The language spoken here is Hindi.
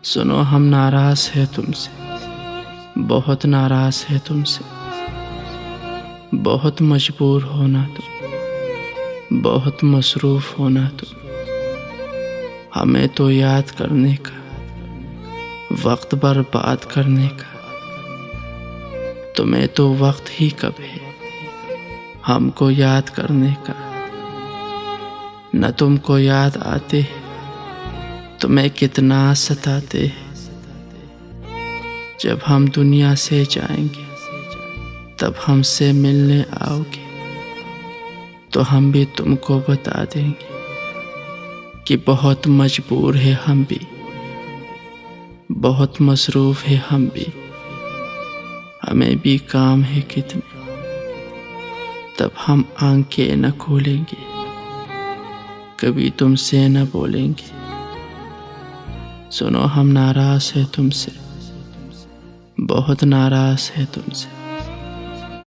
सुनो, हम नाराज हैं तुमसे, बहुत नाराज है तुमसे। बहुत मजबूर होना तुम, बहुत मसरूफ होना तुम। हमें तो याद करने का, वक्त बर्बाद करने का। तुम्हें तो वक्त ही कब है हमको याद करने का। न तुमको याद आते तुम्हें कितना सताते हैं। जब हम दुनिया से जाएंगे तब हमसे मिलने आओगे तो हम भी तुमको बता देंगे कि बहुत मजबूर है हम भी, बहुत मसरूफ है हम भी। हमें भी काम है कितने, तब हम आंखें न खोलेंगे, कभी तुमसे न बोलेंगे। सुनो, हम नाराज हैं तुमसे, बहुत नाराज है तुमसे।